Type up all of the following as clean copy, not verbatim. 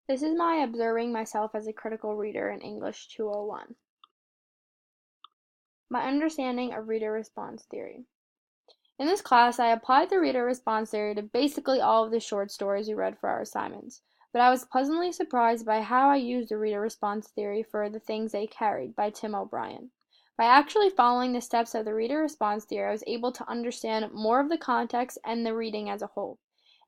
This is my observing myself as a critical reader in English 201. My understanding of reader response theory. In this class, I applied the reader response theory to basically all of the short stories we read for our assignments, but I was pleasantly surprised by how I used the reader response theory for The Things They Carried by Tim O'Brien. By actually following the steps of the reader response theory, I was able to understand more of the context and the reading as a whole.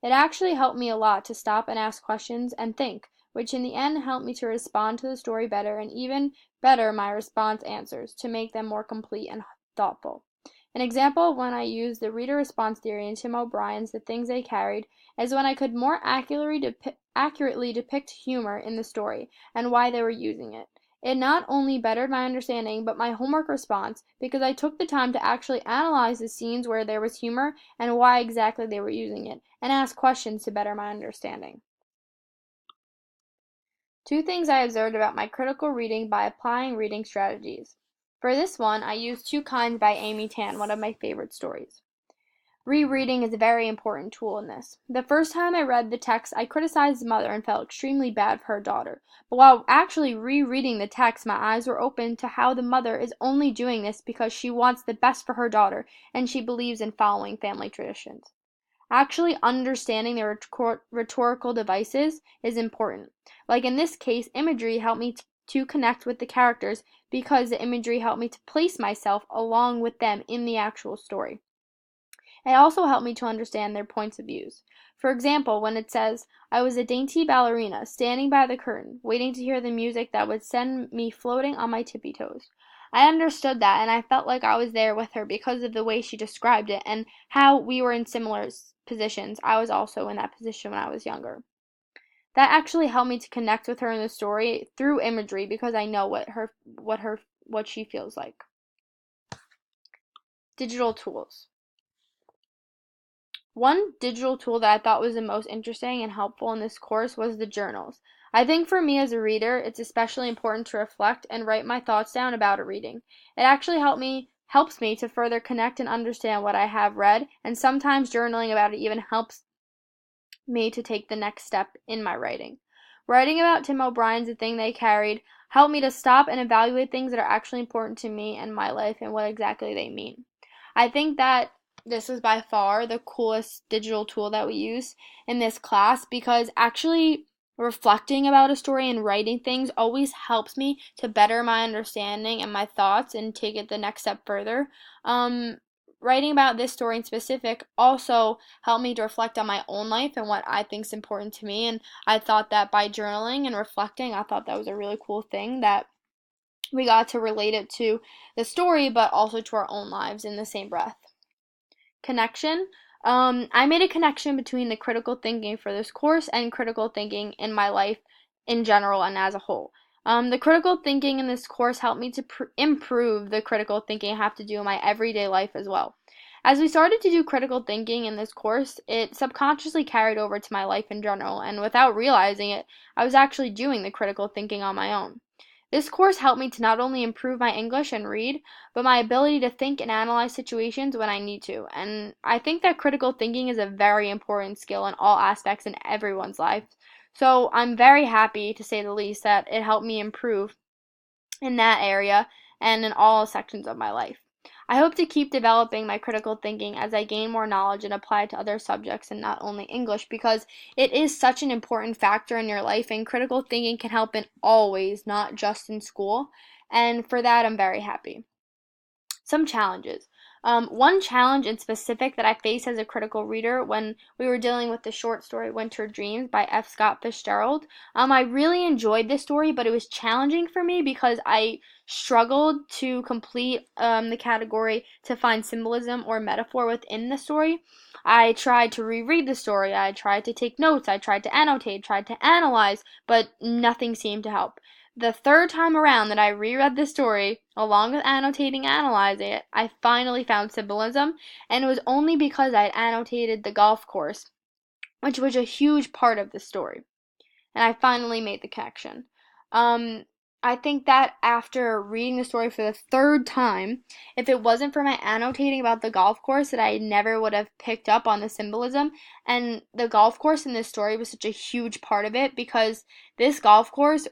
It actually helped me a lot to stop and ask questions and think, which in the end helped me to respond to the story better and even better my response answers to make them more complete and thoughtful. An example of when I used the reader response theory in Tim O'Brien's The Things They Carried is when I could more accurately depict humor in the story and why they were using it. It not only bettered my understanding, but my homework response, because I took the time to actually analyze the scenes where there was humor and why exactly they were using it, and ask questions to better my understanding. Two things I observed about my critical reading by applying reading strategies. For this one, I used Two Kinds by Amy Tan, one of my favorite stories. Rereading is a very important tool in this. The first time I read the text, I criticized the mother and felt extremely bad for her daughter. But while actually rereading the text, my eyes were open to how the mother is only doing this because she wants the best for her daughter and she believes in following family traditions. Actually understanding the rhetorical devices is important. Like in this case, imagery helped me to connect with the characters because the imagery helped me to place myself along with them in the actual story. It also helped me to understand their points of views. For example, when it says, I was a dainty ballerina, standing by the curtain, waiting to hear the music that would send me floating on my tippy toes. I understood that, and I felt like I was there with her because of the way she described it and how we were in similar positions. I was also in that position when I was younger. That actually helped me to connect with her in the story through imagery because I know what she feels like. Digital tools. One digital tool that I thought was the most interesting and helpful in this course was the journals. I think for me as a reader, it's especially important to reflect and write my thoughts down about a reading. It actually helps me to further connect and understand what I have read, and sometimes journaling about it even helps me to take the next step in my writing. Writing about Tim O'Brien's The Thing They Carried helped me to stop and evaluate things that are actually important to me and my life and what exactly they mean. I think that this was by far the coolest digital tool that we use in this class because actually reflecting about a story and writing things always helps me to better my understanding and my thoughts and take it the next step further. Writing about this story in specific also helped me to reflect on my own life and what I think is important to me. And I thought that by journaling and reflecting, I thought that was a really cool thing that we got to relate it to the story, but also to our own lives in the same breath. Connection. I made a connection between the critical thinking for this course and critical thinking in my life in general and as a whole. The critical thinking in this course helped me to improve the critical thinking I have to do in my everyday life as well. As we started to do critical thinking in this course, it subconsciously carried over to my life in general, and without realizing it, I was actually doing the critical thinking on my own. This course helped me to not only improve my English and read, but my ability to think and analyze situations when I need to. And I think that critical thinking is a very important skill in all aspects in everyone's life. So I'm very happy, to say the least, that it helped me improve in that area and in all sections of my life. I hope to keep developing my critical thinking as I gain more knowledge and apply it to other subjects and not only English because it is such an important factor in your life and critical thinking can help in all ways, not just in school. And for that, I'm very happy. Some challenges. One challenge in specific that I faced as a critical reader when we were dealing with the short story Winter Dreams by F. Scott Fitzgerald. I really enjoyed this story, but it was challenging for me because I struggled to complete the category to find symbolism or metaphor within the story. I tried to reread the story, I tried to take notes, I tried to annotate, tried to analyze, but nothing seemed to help. The third time around that I reread the story, along with annotating and analyzing it, I finally found symbolism, and it was only because I had annotated the golf course, which was a huge part of the story. And I finally made the connection. Um, I think that after reading the story for the third time, if it wasn't for my annotating about the golf course, that I never would have picked up on the symbolism. And the golf course in this story was such a huge part of it because this golf course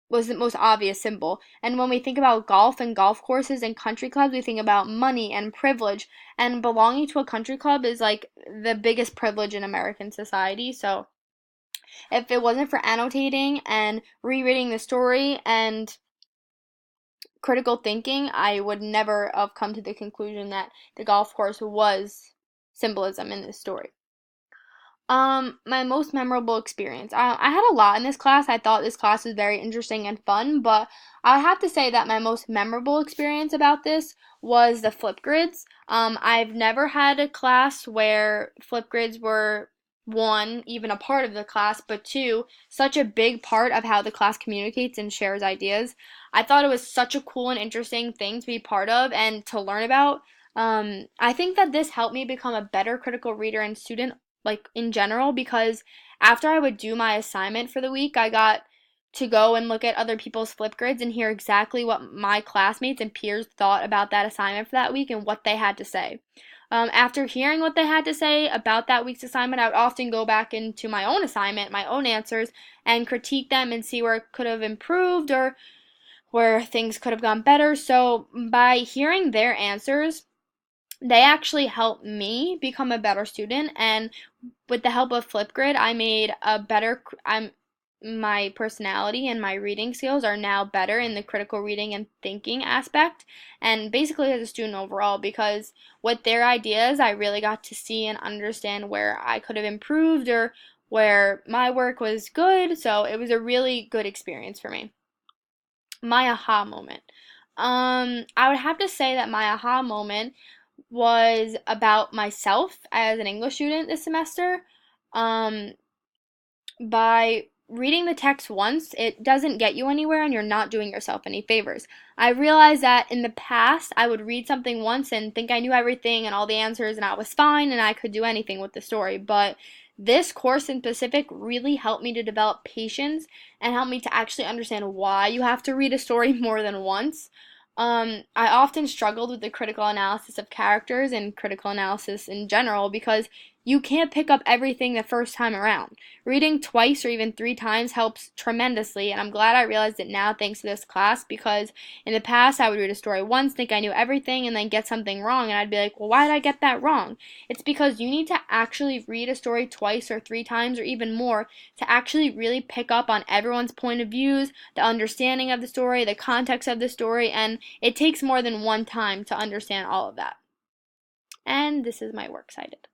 was the most obvious symbol. And when we think about golf and golf courses and country clubs, we think about money and privilege. And belonging to a country club is like the biggest privilege in American society. So if it wasn't for annotating and rereading the story and critical thinking, I would never have come to the conclusion that the golf course was symbolism in this story. My most memorable experience. I had a lot in this class. I thought this class was very interesting and fun, but I have to say that my most memorable experience about this was the flip grids. I've never had a class where flip grids were one, even a part of the class, but two, such a big part of how the class communicates and shares ideas. I thought it was such a cool and interesting thing to be part of and to learn about. I think that this helped me become a better critical reader and student like in general because after I would do my assignment for the week, I got to go and look at other people's flip grids and hear exactly what my classmates and peers thought about that assignment for that week and what they had to say. After hearing what they had to say about that week's assignment, I would often go back into my own assignment, my own answers, and critique them and see where it could have improved or where things could have gone better. So, by hearing their answers, they actually helped me become a better student, and with the help of Flipgrid, I made a better I'm my personality and my reading skills are now better in the critical reading and thinking aspect, and basically as a student overall, because with their ideas I really got to see and understand where I could have improved or where my work was good. So it was a really good experience for me. My aha moment. I would have to say that my aha moment was about myself as an English student this semester. Um, by reading the text once, it doesn't get you anywhere and you're not doing yourself any favors. I realized that in the past, I would read something once and think I knew everything and all the answers and I was fine and I could do anything with the story. But this course in specific really helped me to develop patience and helped me to actually understand why you have to read a story more than once. I often struggled with the critical analysis of characters and critical analysis in general because you can't pick up everything the first time around. Reading twice or even three times helps tremendously, and I'm glad I realized it now thanks to this class because in the past I would read a story once, think I knew everything, and then get something wrong, and I'd be like, well, why did I get that wrong? It's because you need to actually read a story twice or three times or even more to actually really pick up on everyone's point of views, the understanding of the story, the context of the story, and it takes more than one time to understand all of that. And this is my works cited.